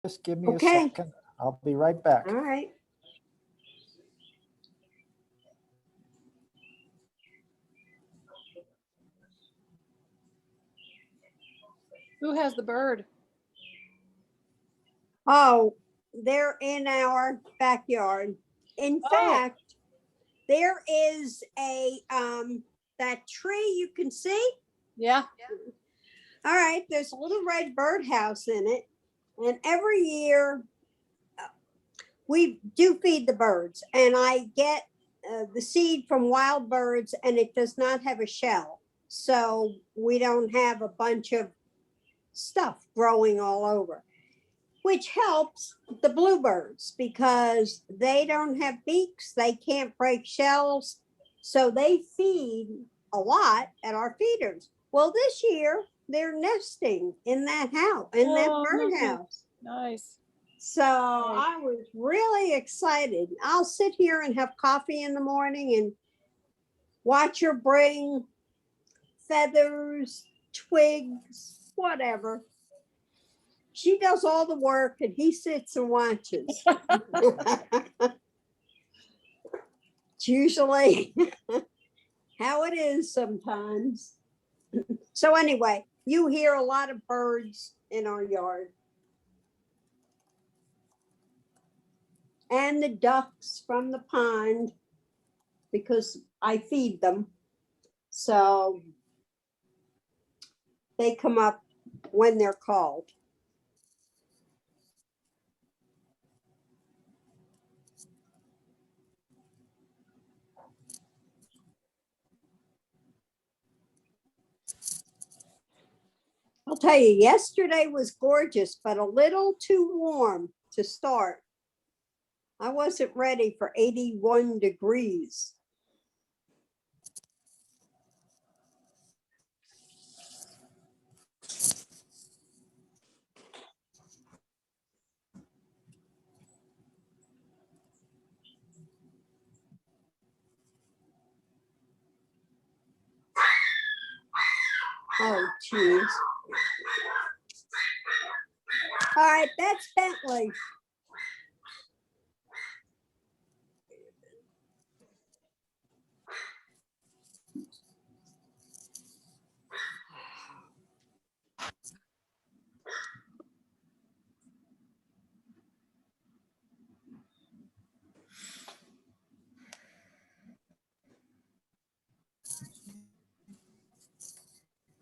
Just give me a Okay. second. I'll be right back. All right. Who has the bird? Oh, they're in our backyard. In Oh. fact, there is a, that tree you can see. Yeah. All right, there's a little red birdhouse in it. And every year we do feed the birds, and I get the seed from wild birds, and it does not have a shell. So we don't have a bunch of stuff growing all over, which helps the bluebirds because they don't have beaks, they can't break shells, so they feed a lot at our feeders. Well, this year they're nesting in that house, in that Oh, birdhouse. Nice. So I was really excited. I'll sit here and have coffee in the morning and watch her bring feathers, twigs, whatever. She does all the work and he sits and watches. It's usually how it is sometimes. So anyway, you hear a lot of birds in our yard. And the ducks from the pond, because I feed them. So they come up when they're called. I'll tell you, yesterday was gorgeous, but a little too warm to start. I wasn't ready for 81 degrees. Oh, geez. All right, that's Bentley.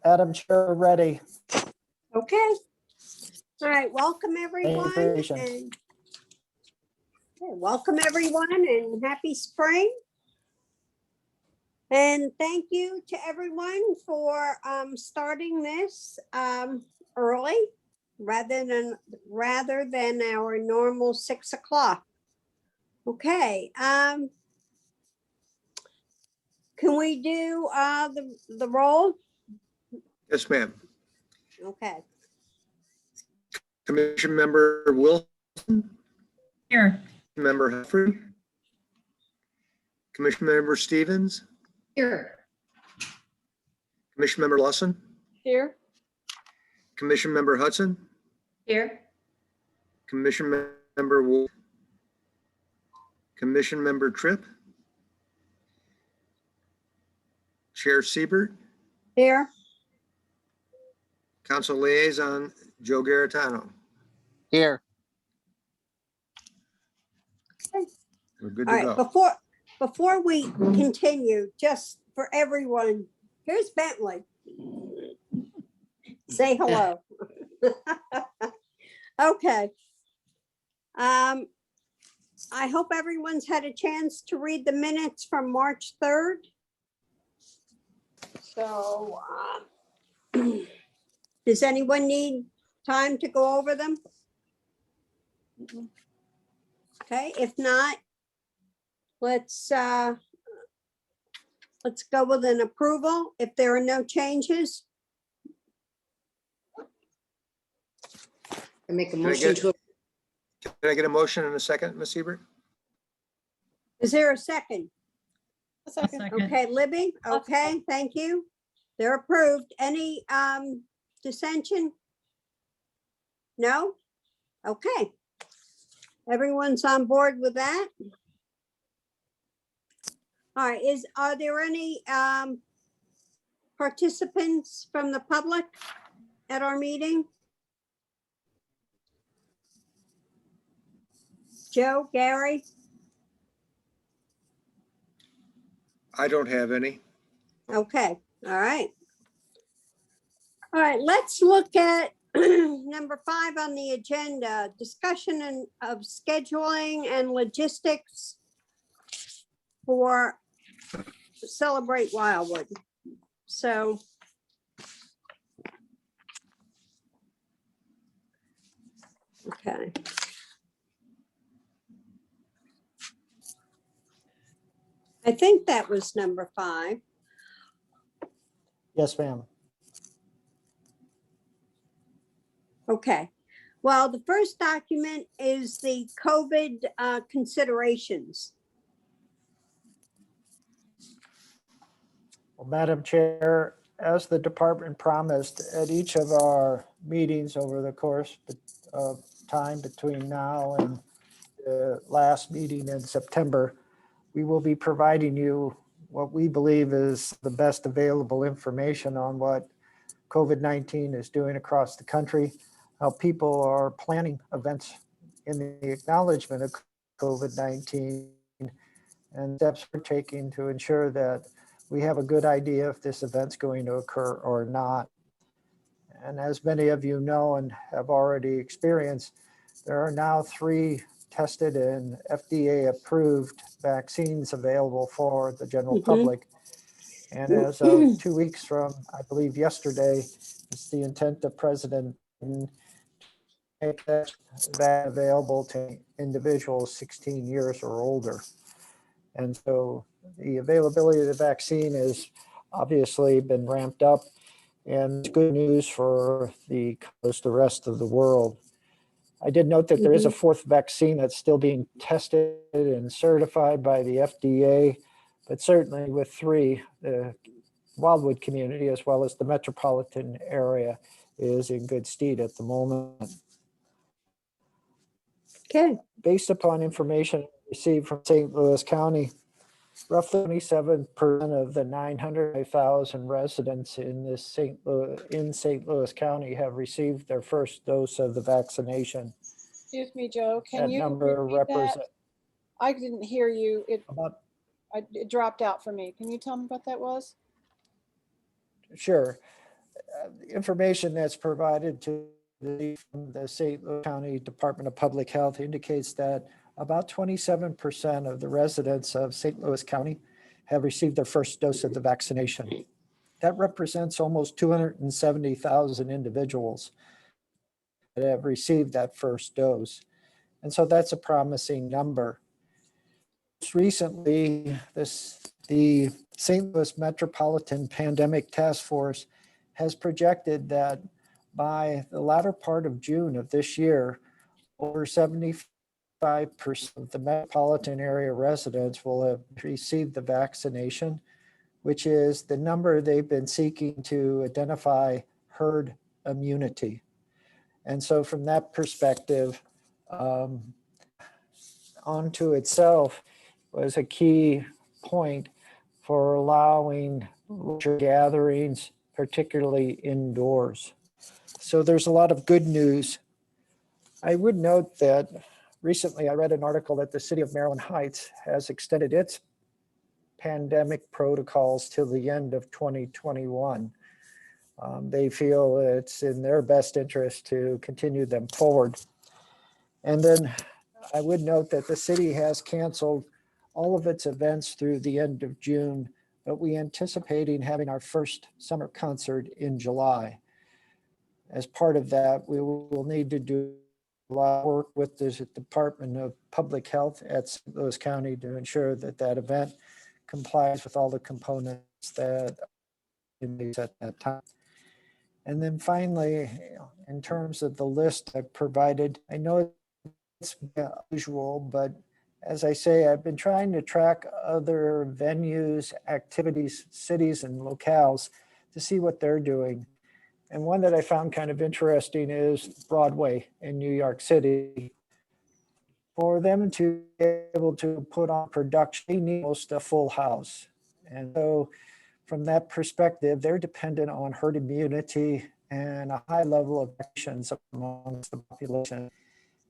Madam Chair, ready. Okay. All right, welcome everyone. patience. And welcome everyone and happy spring. And thank you to everyone for starting this early rather than our normal 6 o'clock. Okay. Can we do the roll? Yes, ma'am. Okay. Commission Member Wilson, Here. Member Humphrey, Commission Member Stevens, Here. Commission Member Lawson, Here. Commission Member Hudson, Here. Commission Member Wolf, Commission Member Tripp, Chair Siebert, Here. Council Liaison Joe Garitano. Here. We're good All to right, go. before we continue, just for everyone, here's Bentley. Say hello. Okay. I hope everyone's had a chance to read the minutes from March 3rd. So, does anyone need time to go over them? Okay, if not, let's go with an approval if there are no changes. I make a I motion get- to, Can I get a motion in a second, Ms. Siebert? Is there a second? A second. Okay, Libby, okay, thank you. They're approved. Any dissension? No? Okay. Everyone's on board with that? All right, are there any participants from the public at our meeting? Joe, Gary? I don't have any. Okay, all right. All right, let's look at number 5 on the agenda, discussion of scheduling and logistics for Celebrate Wildwood. So okay. I think that was number 5. Yes, ma'am. Okay. Well, the first document is the COVID considerations. Well, Madam Chair, as the department promised at each of our meetings over the course of time between now and the last meeting in September, we will be providing you what we believe is the best available information on what COVID-19 is doing across the country, how people are planning events in the acknowledgement of COVID-19, and steps we're taking to ensure that we have a good idea if this event's going to occur or not. And as many of you know and have already experienced, there are now 3 tested and FDA approved vaccines available for the general public. And as of 2 weeks from, I believe yesterday, it's the intent of President Biden to make that available to individuals 16 years or older. And so the availability of the vaccine has obviously been ramped up, and it's good news for the rest of the world. I did note that there is a 4th vaccine that's still being tested and certified by the FDA, but certainly with 3, the Wildwood community as well as the metropolitan area is in good stead at the moment. Okay. Based upon information received from St. Louis County, roughly 27% of the 900,000 residents in St. Louis County have received their first dose of the vaccination. Excuse me, Joe, can That you number repeat that? represents I didn't hear you. It about, dropped out for me. Can you tell me what that was? sure. Information that's provided to the St. Louis County Department of Public Health indicates that about 27% of the residents of St. Louis County have received their first dose of the vaccination. That represents almost 270,000 individuals that have received that first dose. And so that's a promising number. Most recently, the St. Louis Metropolitan Pandemic Task Force has projected that by the latter part of June of this year, over 75% of the metropolitan area residents will have received the vaccination, which is the number they've been seeking to identify herd immunity. And so from that perspective, onto itself was a key point for allowing larger gatherings, particularly indoors. So there's a lot of good news. I would note that recently I read an article that the city of Maryland Heights has extended its pandemic protocols till the end of 2021. They feel it's in their best interest to continue them forward. And then I would note that the city has canceled all of its events through the end of June, but we anticipating having our first summer concert in July. As part of that, we will need to do a lot of work with the Department of Public Health at St. Louis County to ensure that that event complies with all the components that at that time. And then finally, in terms of the list I provided, I know it's unusual, but as I say, I've been trying to track other venues, activities, cities, and locales to see what they're doing. And one that I found kind of interesting is Broadway in New York City. For them to be able to put on production, they need almost a full house. And so from that perspective, they're dependent on herd immunity and a high level of actions amongst the population.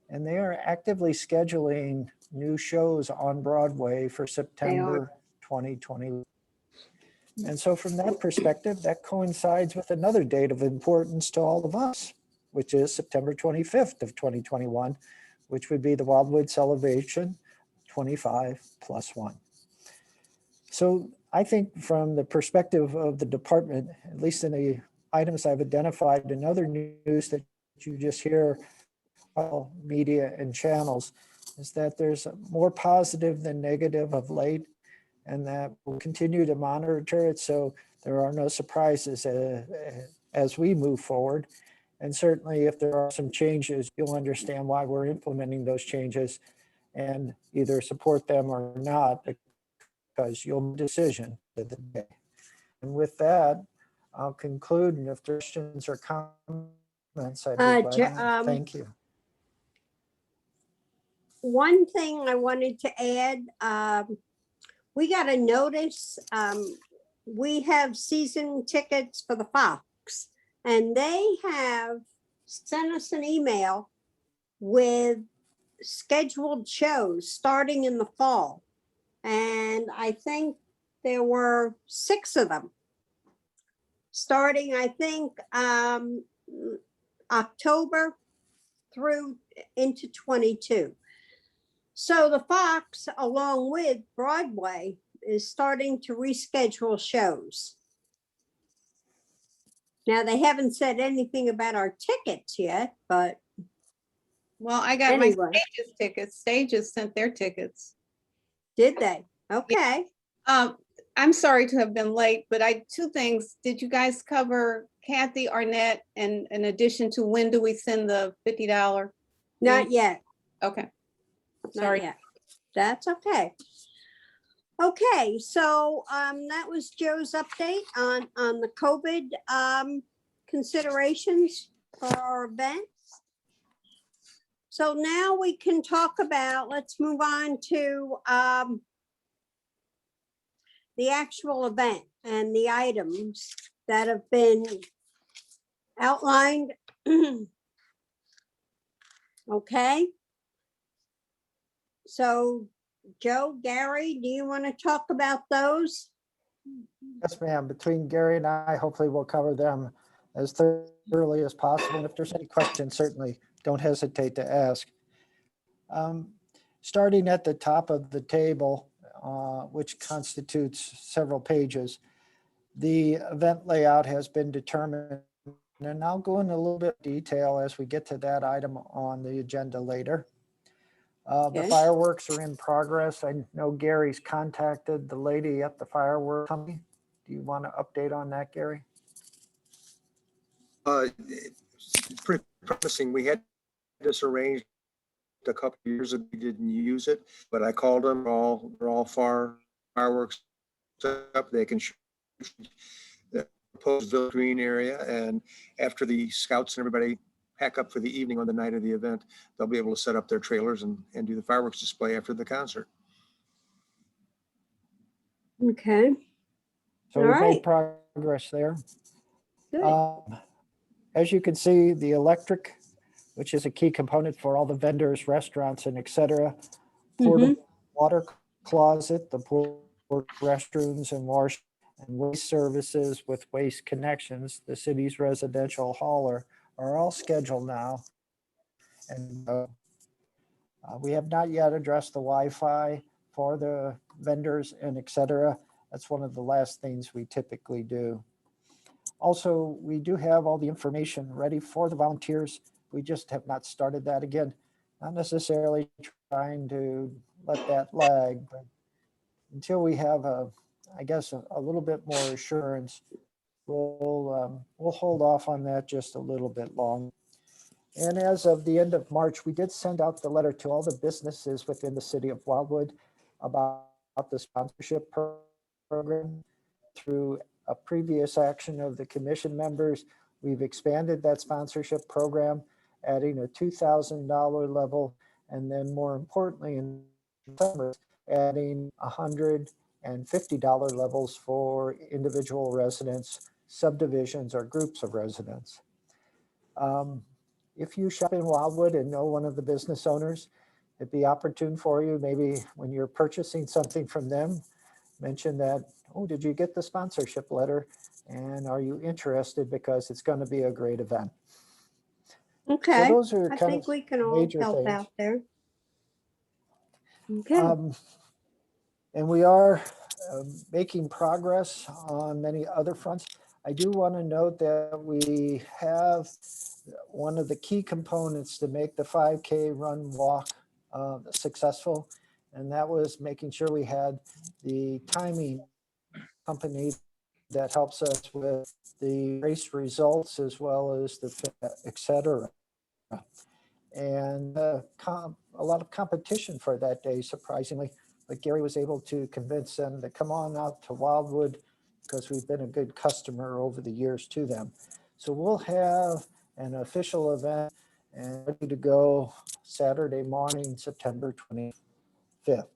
And they are actively scheduling new shows on Broadway for September 2020. And so from that perspective, that coincides with another date of importance to all of us, which is September 25th of 2021, which would be the Wildwood celebration 25+1. So I think from the perspective of the department, at least in the items I've identified and other news that you just hear, well, media and channels, is that there's more positive than negative of late, and that we'll continue to monitor it so there are no surprises as we move forward. And certainly if there are some changes, you'll understand why we're implementing those changes and either support them or not, because you'll make a decision at the day. And with that, I'll conclude. And if there's questions or comments, I'd be glad to. Thank you. One thing I wanted to add, we got a notice. We have season tickets for the Fox, and they have sent us an email with scheduled shows starting in the fall. And I think there were 6 of them starting, I think, October through into 22. So the Fox, along with Broadway, is starting to reschedule shows. Now, they haven't said anything about our tickets yet, but Well, I got anyway, my Stages tickets. Stages sent their tickets. did they? Okay. I'm sorry to have been late, but 2 things. Did you guys cover Kathy Arnett, and in addition to when do we send the $50? Not yet. Okay. Not Sorry. yet. That's okay. Okay, so that was Joe's update on the COVID considerations for our events. So now we can talk about, let's move on to the actual event and the items that have been outlined. Okay. So Joe, Gary, do you want to talk about those? Yes, ma'am. Between Gary and I, hopefully we'll cover them as thoroughly as possible. And if there's any questions, certainly don't hesitate to ask. Starting at the top of the table, which constitutes several pages, the event layout has been determined. And I'll go into a little bit of detail as we get to that item on the agenda later. The Okay. fireworks are in progress. I know Gary's contacted the lady at the fireworks company. Do you want to update on that, Gary? It's pretty promising. We had this arranged a couple of years ago. We didn't use it, but I called them. They're all fireworks up. They can shoot the proposed Village Green area, and after the scouts and everybody pack up for the evening on the night of the event, they'll be able to set up their trailers and do the fireworks display after the concert. Okay. So All we've right. made progress there. Good. As you can see, the electric, which is a key component for all the vendors, restaurants, and et cetera, portable water closet, the portable restrooms and wash and waste services with waste connections, the city's residential hauler, are all scheduled now. And we have not yet addressed the Wi-Fi for the vendors and et cetera. That's one of the last things we typically do. Also, we do have all the information ready for the volunteers. We just have not started that again. Not necessarily trying to let that lag, but until we have I guess a little bit more assurance, we'll hold off on that just a little bit long. And as of the end of March, we did send out the letter to all the businesses within the city of Wildwood about the sponsorship program. Through a previous action of the commission members, We've expanded that sponsorship program, adding a $2,000 level, and then more importantly, in summer, adding $150 levels for individual residents, subdivisions, or groups of residents. If you shop in Wildwood and know one of the business owners, it'd be opportune for you, maybe when you're purchasing something from them, mention that, oh, did you get the sponsorship letter? And are you interested, because it's going to be a great event. Okay, So those are I kind think of we can all major help things. out there. Okay, And we are making progress on many other fronts. I do want to note that we have one of the key components to make the 5K run walk successful. And that was making sure we had the timing company that helps us with the race results as well as the et cetera. And a lot of competition for that day, surprisingly. But Gary was able to convince them to come on out to Wildwood, because we've been a good customer over the years to them. So we'll have an official event and ready to go Saturday morning, September 25th.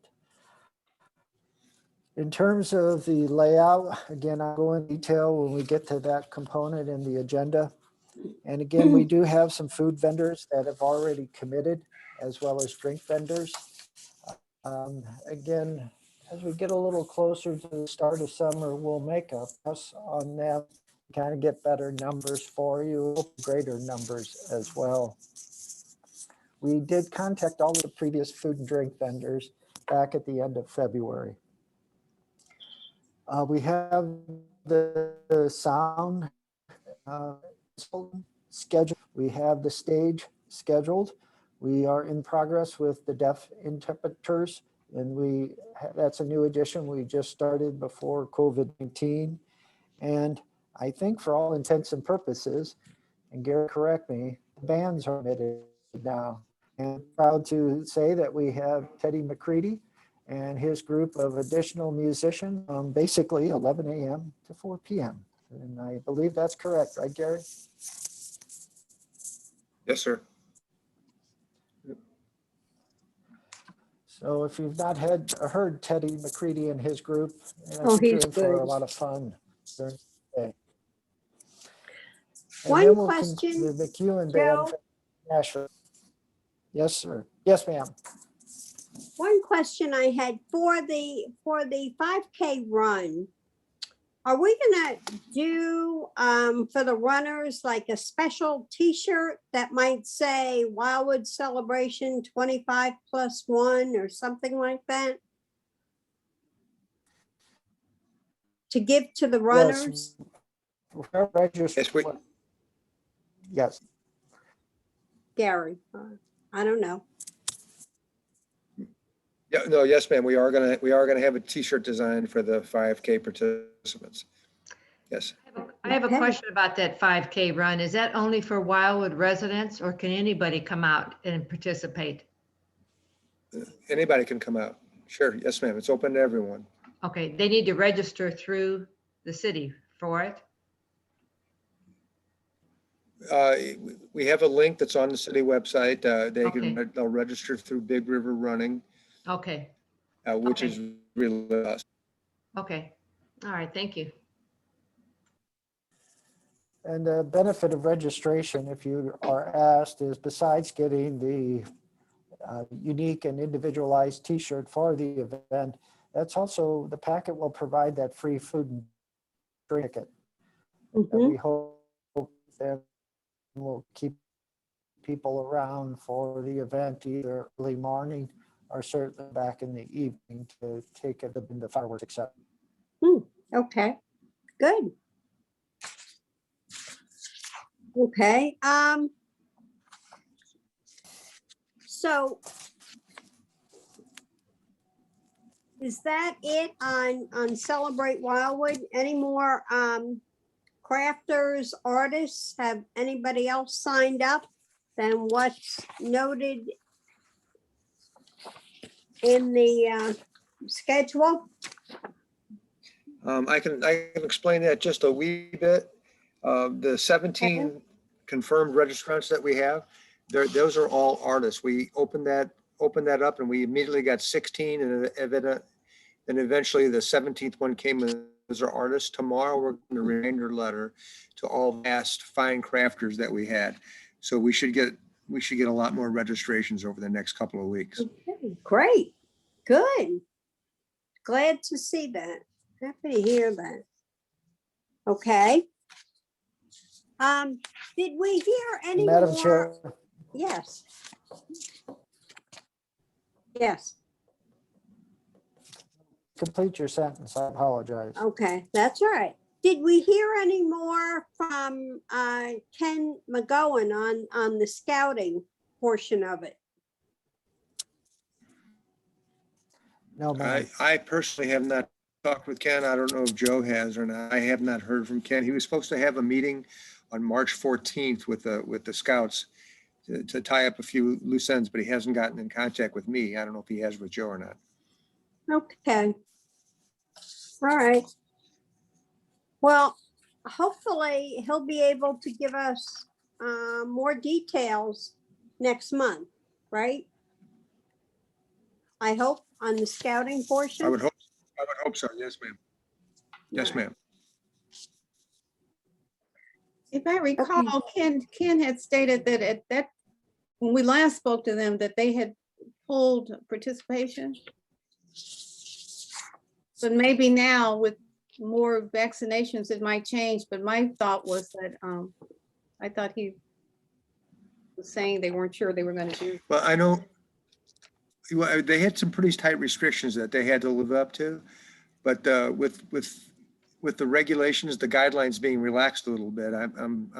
In terms of the layout, again, I'll go in detail when we get to that component in the agenda. And again, we do have some food vendors that have already committed, as well as drink vendors. Again, as we get a little closer to the start of summer, we'll make a fuss on them, kind of get better numbers for you, greater numbers as well. We did contact all of the previous food and drink vendors back at the end of February. We have the sound schedule. We have the stage scheduled. We are in progress with the deaf interpreters, and that's a new addition we just started before COVID-19. And I think for all intents and purposes, and Gary, correct me, the bands are admitted now. And proud to say that we have Teddy McCready and his group of additional musicians, basically 11 a.m. to 4 p.m. And I believe that's correct, right, Gary? Yes, sir. So if you've not heard Teddy McCready and his group, I Oh, think you're he's in for a good. lot of fun during the day. And One then we'll question, the McEwen Joe. Band from Nashville. Yes, sir. Yes, ma'am. One question I had for the 5K run. Are we gonna do for the runners like a special T-shirt that might say Wildwood Celebration 25+1 or something like that? To give to the runners? Yes, we, Yes. Gary, I don't know. yeah, no, yes, ma'am. We are gonna have a T-shirt design for the 5K participants. Yes. I have a Okay. question about that 5K run. Is that only for Wildwood residents, or can anybody come out and participate? Anybody can come out. Sure. Yes, ma'am. It's open to everyone. Okay, they need to register through the city for it? We have a link that's on the city website. Okay. They'll register through Big River Running, Okay, which Okay. is really us. okay. All right, thank you. And the benefit of registration, if you are asked, is besides getting the unique and individualized T-shirt for the event, that's also, the packet will provide that free food and drink ticket. And Mhm. we hope that will keep people around for the event, either early morning or certainly back in the evening to take it in the fireworks, etc. Okay, good. Okay, so is that it on Celebrate Wildwood? Any more crafters, artists? Have anybody else signed up than what's noted in the schedule? I can explain that just a wee bit. The 17 confirmed registrants that we have, those are all artists. We opened that up and we immediately got 16 and eventually the 17th one came in as our artists. Tomorrow, we're going to reminder letter to all past fine crafters that we had. So we should get a lot more registrations over the next couple of weeks. Okay, great, good. Glad to see that. Happy to hear that. Okay. Did we hear any Madam more? Chair, Yes. Yes, complete your sentence. I apologize. okay, that's all right. Did we hear any more from Ken McGowan on the scouting portion of it? No, ma'am. I personally have not talked with Ken. I don't know if Joe has or not. I have not heard from Ken. He was supposed to have a meeting on March 14th with the scouts to tie up a few loose ends, but he hasn't gotten in contact with me. I don't know if he has with Joe or not. Okay. All right. Well, hopefully he'll be able to give us more details next month, right? I hope on the scouting portion. I would hope so. Yes, ma'am. Yes, ma'am. If I recall, Ken had stated that when we last spoke to them, that they had pulled participation. But maybe now with more vaccinations, it might change. But my thought was that I thought he was saying they weren't sure they were going to do. Well, I know they had some pretty tight restrictions that they had to live up to, but with the regulations, the guidelines being relaxed a little bit, I'm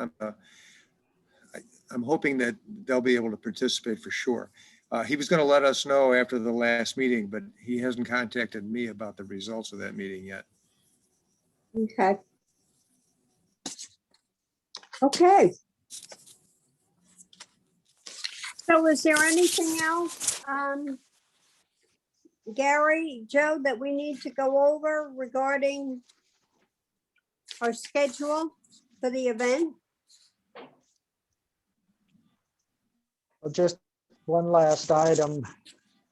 hoping that they'll be able to participate for sure. He was going to let us know after the last meeting, but he hasn't contacted me about the results of that meeting yet. Okay. Okay. So is there anything else, Gary, Joe, that we need to go over regarding our schedule for the event? Well, just one last item,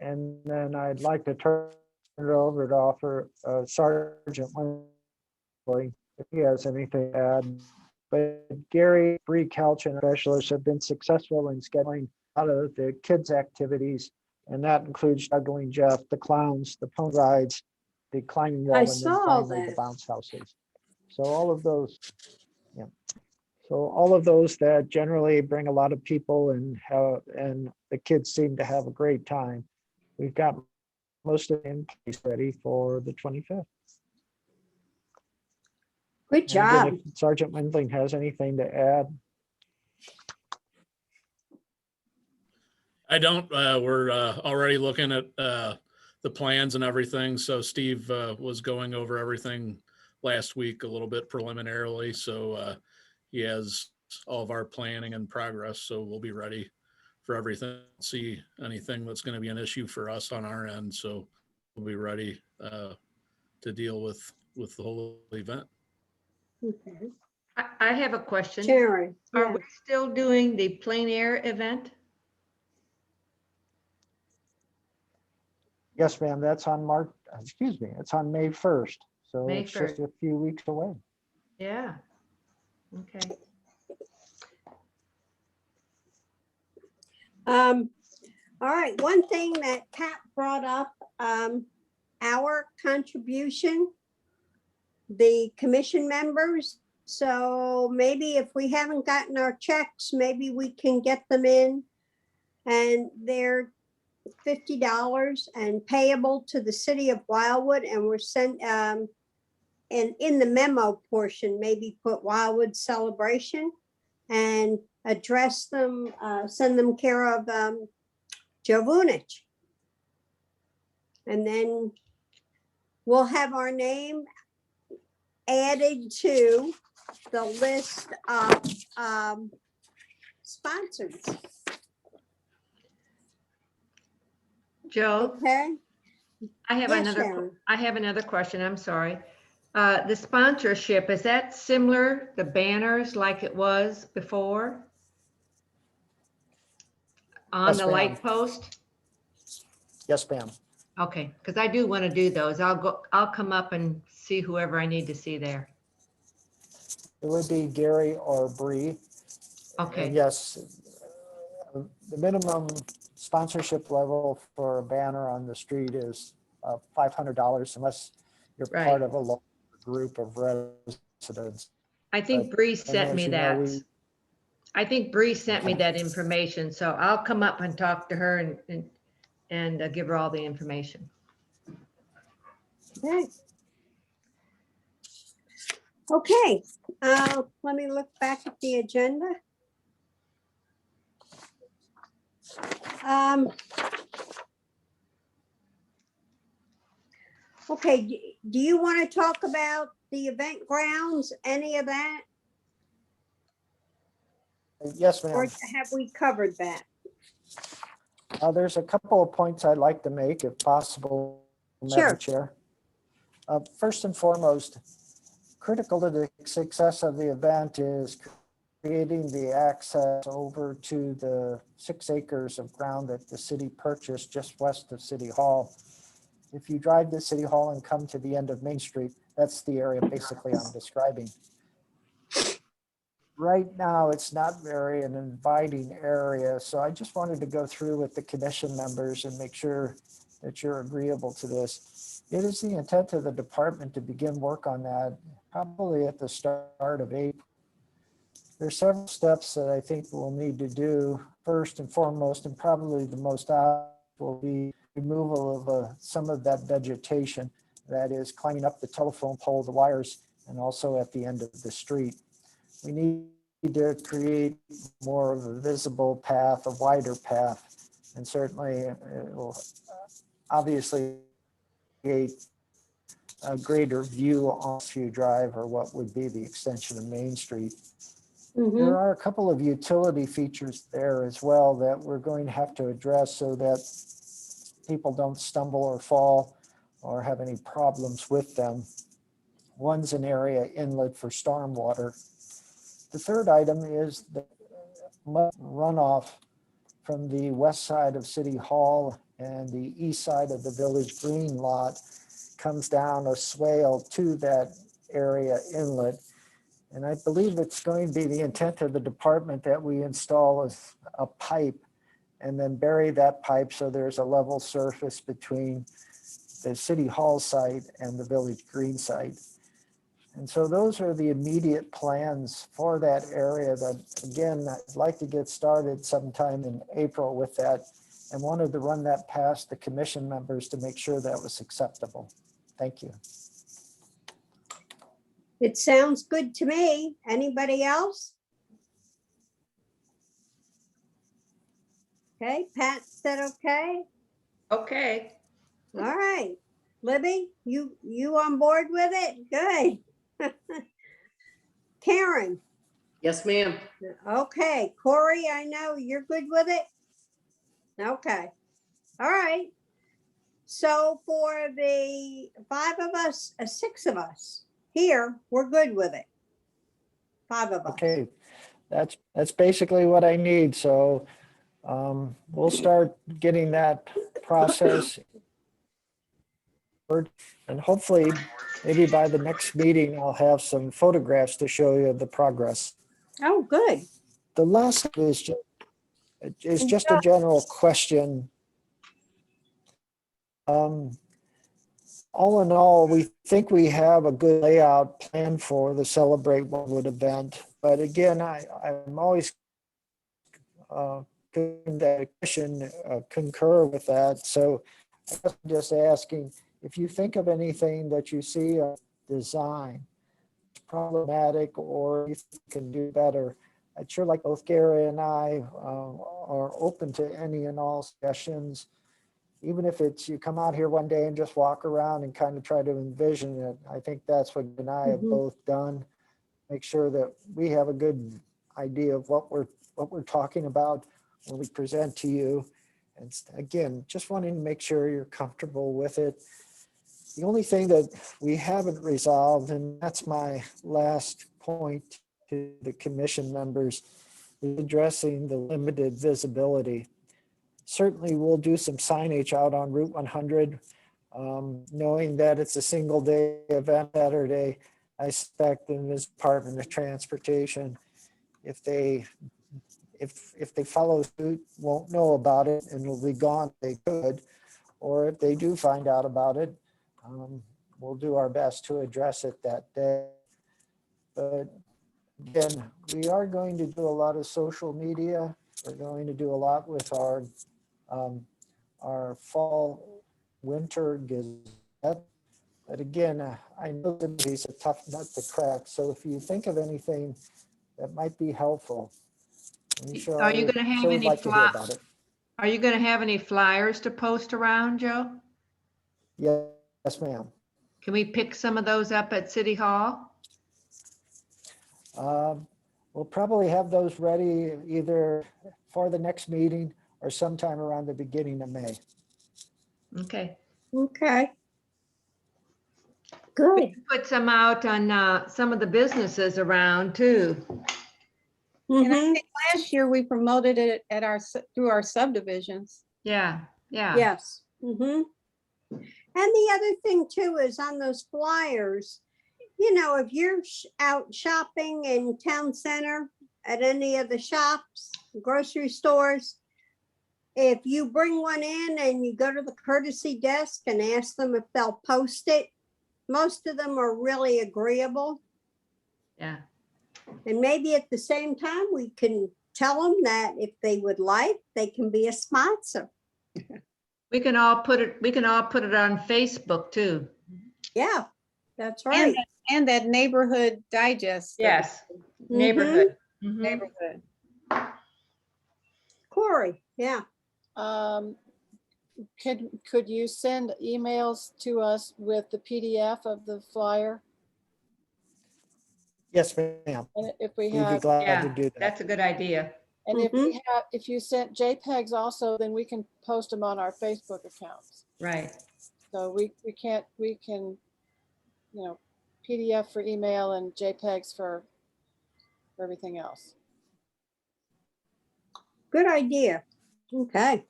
and then I'd like to turn it over to offer Sergeant Winley if he has anything to add. But Gary, Bree Couch, and specialists have been successful in scheduling a lot of the kids' activities, and that includes juggling Jeff, the clowns, the pony rides, the climbing wall, I and then saw finally the that. bounce houses. So all of those, yeah. So all of those that generally bring a lot of people and the kids seem to have a great time. We've got most of it in place ready for the 25th. Good And again, job. if Sergeant Windling has anything to add. I don't, we're already looking at the plans and everything. So Steve was going over everything last week a little bit preliminarily. So he has all of our planning and progress. So we'll be ready for everything. See anything that's going to be an issue for us on our end. So we'll be ready to deal with the whole event. Okay. I have a question. Sharon, Are yeah. we still doing the plein air event? Yes, ma'am, that's on it's on May 1st. So May it's just 1st. a few weeks away. Yeah. Okay. All right, one thing that Pat brought up, our contribution, the commission members. So maybe if we haven't gotten our checks, maybe we can get them in. And they're $50 and payable to the city of Wildwood, and we're sent, and in the memo portion, maybe put Wildwood celebration and address them, send them care of Joe Vunich. And then we'll have our name added to the list of sponsors. Joe, Okay. I have Yes, Sharon. another question. I'm sorry. The sponsorship, is that similar, the banners like it was before? On Yes, the ma'am. light post? Yes, ma'am. Okay, because I do want to do those. I'll come up and see whoever I need to see there. It would be Gary or Bree. And Okay, yes, the minimum sponsorship level for a banner on the street is $500 unless you're Right. part of a local group of residents. I think But- Bree And sent as me you know, that. I think Bree sent me Okay. that information, so I'll come up and talk to her and give her all the information. Okay. Okay, let me look back at the agenda. Okay, do you want to talk about the event grounds, any of that? Yes, Or ma'am. have we covered that? There's a couple of points I'd like to make if possible, Sure. Madam Chair. First and foremost, critical to the success of the event is creating the access over to the 6 acres of ground that the city purchased just west of City Hall. If you drive to City Hall and come to the end of Main Street, that's the area basically I'm describing. Right now, it's not very an inviting area, so I just wanted to go through with the commission members and make sure that you're agreeable to this. It is the intent of the department to begin work on that probably at the start of April. There's several steps that I think we'll need to do. First and foremost, and probably the most obvious, will be removal of some of that vegetation. That is climbing up the telephone pole, the wires, and also at the end of the street. We need to create more of a visible path, a wider path, and certainly it will obviously create a greater view on View Drive, or what would be the extension of Main Street. Mhm. There are a couple of utility features there as well that we're going to have to address so that people don't stumble or fall or have any problems with them. One's an area inlet for stormwater. The third item is the runoff from the west side of City Hall and the east side of the Village Green lot comes down a swale to that area inlet. And I believe it's going to be the intent of the department that we install a pipe and then bury that pipe so there's a level surface between the City Hall site and the Village Green site. And so those are the immediate plans for that area that, again, I'd like to get started sometime in April with that, and wanted to run that past the commission members to make sure that was acceptable. Thank you. It sounds good to me. Anybody else? Okay, Pat said okay. Okay. All right. Libby, you on board with it? Good. Karen, Yes, ma'am. okay. Corey, I know you're good with it? Okay. All right. So for the 6 of us here, we're good with it. 5 of us. Okay, that's basically what I need. So we'll start getting that process. And hopefully, maybe by the next meeting, I'll have some photographs to show you the progress. Oh, good. The last is just a general question. All in all, we think we have a good layout plan for the Celebrate Wildwood event. But again, I'm always concur with that. So I guess I'm just asking, if you think of anything that you see design problematic or you can do better, I'd sure like both Gary and I are open to any and all suggestions. Even if it's you come out here one day and just walk around and kind of try to envision it. I think that's what you and I have both done. Make sure that we have a good idea of what we're talking about when we present to you. And again, just wanting to make sure you're comfortable with it. The only thing that we haven't resolved, and that's my last point to the commission members, is addressing the limited visibility. Certainly, we'll do some signage out on Route 100, knowing that it's a single day event Saturday. I expect in this Department of Transportation, if they follow suit, won't know about it and will be gone, they could. Or if they do find out about it, we'll do our best to address it that day. But again, we are going to do a lot of social media. We're going to do a lot with our fall winter gazette. But again, I know that he's a tough nut to crack. So if you think of anything that might be helpful, I'm sure Are you I going to have sure would any like to hear about it. Are you going to have any flyers to post around, Joe? Yes, ma'am. Can we pick some of those up at City Hall? We'll probably have those ready either for the next meeting or sometime around the beginning of May. Okay. Okay. Good. Put some out on some of the businesses around too. And I Mhm. think last year we promoted it at through our subdivisions. Yeah, yeah. Yes. And the other thing too is on those flyers, you know, if you're out shopping in town center at any of the shops, grocery stores, if you bring one in and you go to the courtesy desk and ask them if they'll post it, most of them are really agreeable. Yeah. And maybe at the same time, we can tell them that if they would like, they can be a sponsor. We can all put it on Facebook too. Yeah, that's right. And that neighborhood digest. Yes. Neighborhood. Mhm. Neighborhood. Corey, yeah. Could you send emails to us with the PDF of the flyer? Yes, ma'am. And if we We'd be have, glad to Yeah, do that. that's a good idea. and if you sent JPEGs also, then we can post them on our Facebook accounts. Right. So we can, you know, PDF for email and JPEGs for everything else. Good idea. Okay.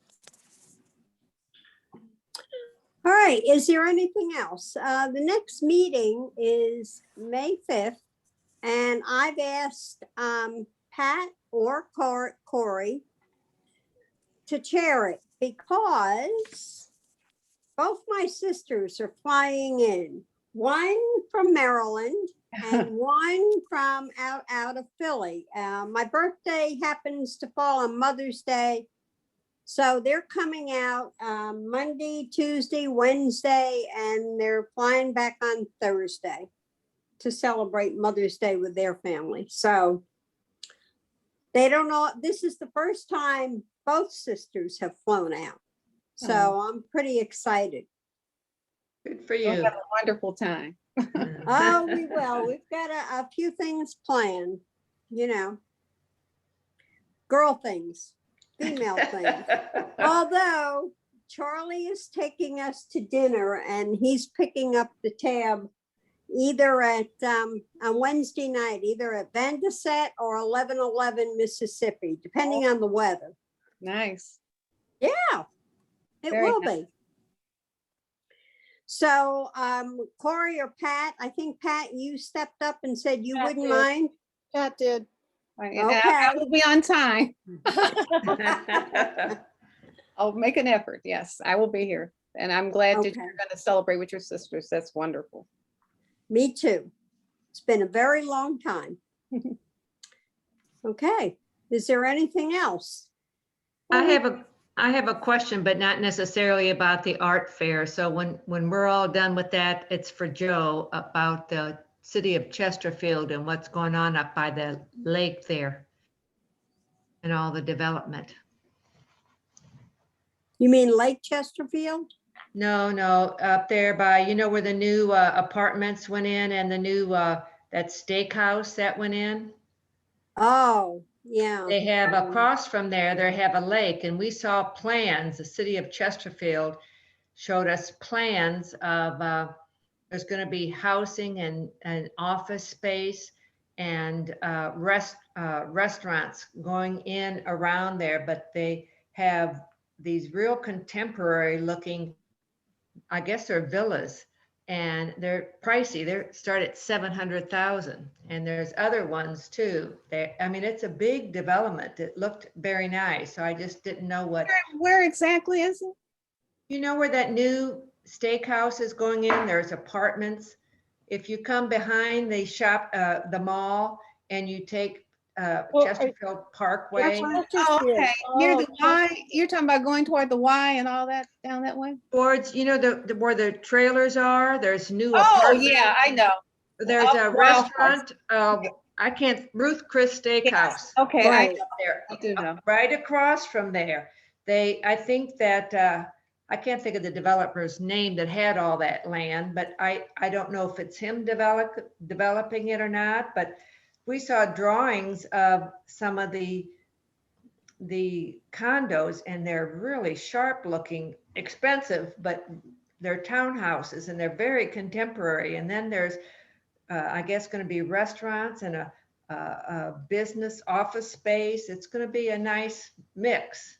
All right, is there anything else? The next meeting is May 5th, and I've asked Pat or Corey to chair it because both my sisters are flying in, one from Maryland and one from out of Philly. My birthday happens to fall on Mother's Day. So they're coming out Monday, Tuesday, Wednesday, and they're flying back on Thursday to celebrate Mother's Day with their family. So they don't know, this is the first time both sisters have flown out. So I'm pretty excited. Good for We'll you. have a wonderful time. Oh, we will. We've got a few things planned, you know. Girl things, female things. Although Charlie is taking us to dinner and he's picking up the tab either at on Wednesday night, either at Vandasset or 1111 Mississippi, depending on the weather. Nice. Yeah, it Very will nice. be. So Corey or Pat, I think Pat, you stepped up and said you Pat wouldn't did. mind. Pat did. And I will be on time. I'll make an effort. Yes, I will be here. And I'm glad that Okay. you're going to celebrate with your sisters. That's wonderful. Me too. It's been a very long time. Okay, is there anything else? I have a question, but not necessarily about the art fair. So when we're all done with that, it's for Joe about the city of Chesterfield and what's going on up by the lake there and all the development. You mean Lake Chesterfield? No, up there by, you know, where the new apartments went in and the new that steakhouse that went in. Oh, yeah. They have across from there, they have a lake, and we saw plans. The city of Chesterfield showed us plans of There's going to be housing and office space and restaurants going in around there, but they have these real contemporary looking, I guess they're villas, and they're pricey. They're start at 700,000, and there's other ones too. I mean, it's a big development. It looked very nice. So I just didn't know what. Where exactly is it? You know where that new steakhouse is going in? There's apartments. If you come behind the shop, the mall, and you take Chesterfield Parkway. Oh, okay. Near the Y, you're talking about going toward the Y and all that down that way? Towards, you know, where the trailers are, there's new Oh, apartments. yeah, I know. There's a Wow. restaurant, Ruth Chris Steakhouse. Okay, Right. Up there, I do know. right across from there. I think that, I can't think of the developer's name that had all that land, but I don't know if it's him developing it or not, but we saw drawings of some of the condos, and they're really sharp looking, expensive, but they're townhouses and they're very contemporary. And then there's, I guess, going to be restaurants and a business office space. It's going to be a nice mix.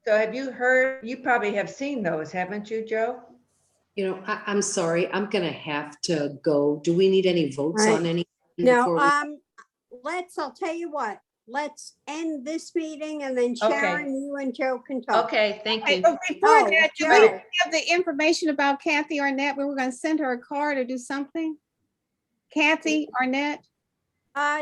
So have you heard, you probably have seen those, haven't you, Joe? You know, I'm sorry, I'm gonna have to go. Do we need any votes on Right. any? Now, I'll tell you what, let's end this meeting and then Sharon, you and Joe can talk. Okay, thank Okay, you. but before Oh, that, do Joe. we have the information about Kathy Arnett? We were gonna send her a card or do something? Kathy Arnett,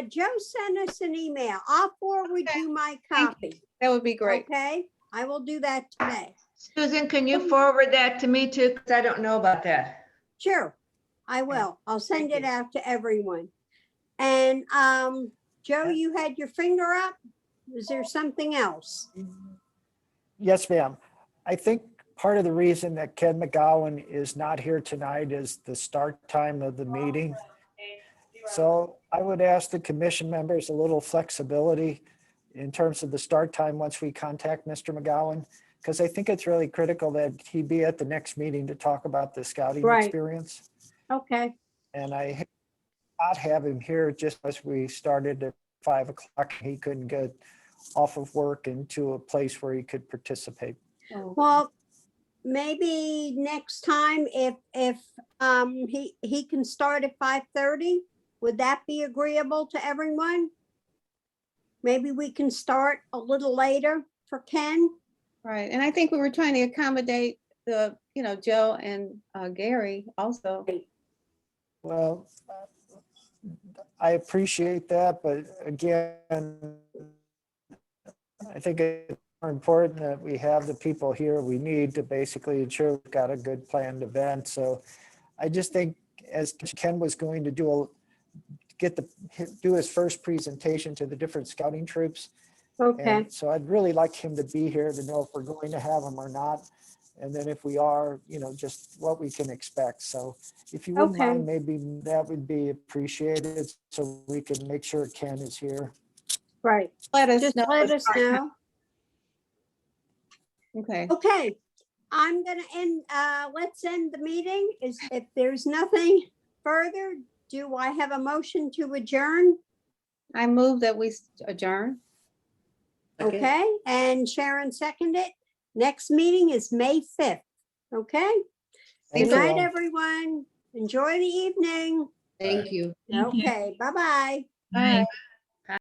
Joe sent us an email. I'll forward Okay. you my Thank copy. that would be great. Okay, I will do that today. Susan, can you forward that to me too? Because I don't know about that. Sure, I will. I'll send Thank it you. out to everyone. And, Joe, you had your finger up? Is there something else? Yes, ma'am. I think part of the reason that Ken McGowan is not here tonight is the start time of the meeting. So I would ask the commission members a little flexibility in terms of the start time once we contact Mr. McGowan, because I think it's really critical that he be at the next meeting to talk about the scouting Right. experience. Okay, And I not have him here just as we started at 5 o'clock. He couldn't get off of work into a place where he could participate. well, maybe next time if he can start at 5:30, would that be agreeable to everyone? Maybe we can start a little later for Ken. Right, and I think we were trying to accommodate the, Joe and Gary also. Well, I appreciate that, but again, I think it's more important that we have the people here we need to basically ensure we've got a good planned event. So I just think as Ken was going to do his first presentation to the different scouting troops. Okay, And so I'd really like him to be here to know if we're going to have him or not. And then if we are, just what we can expect. So if you wouldn't Okay. mind, maybe that would be appreciated so we can make sure Ken is here. right. Let us Just know. let us know. Okay, Okay, I'm gonna end, let's end the meeting. If there's nothing further, do I have a motion to adjourn? I move that we adjourn. Okay, and Sharon seconded it. Next meeting is May 5th. Okay, Thank good you night, all. everyone. Enjoy the evening. Thank you. Okay, bye-bye. Bye.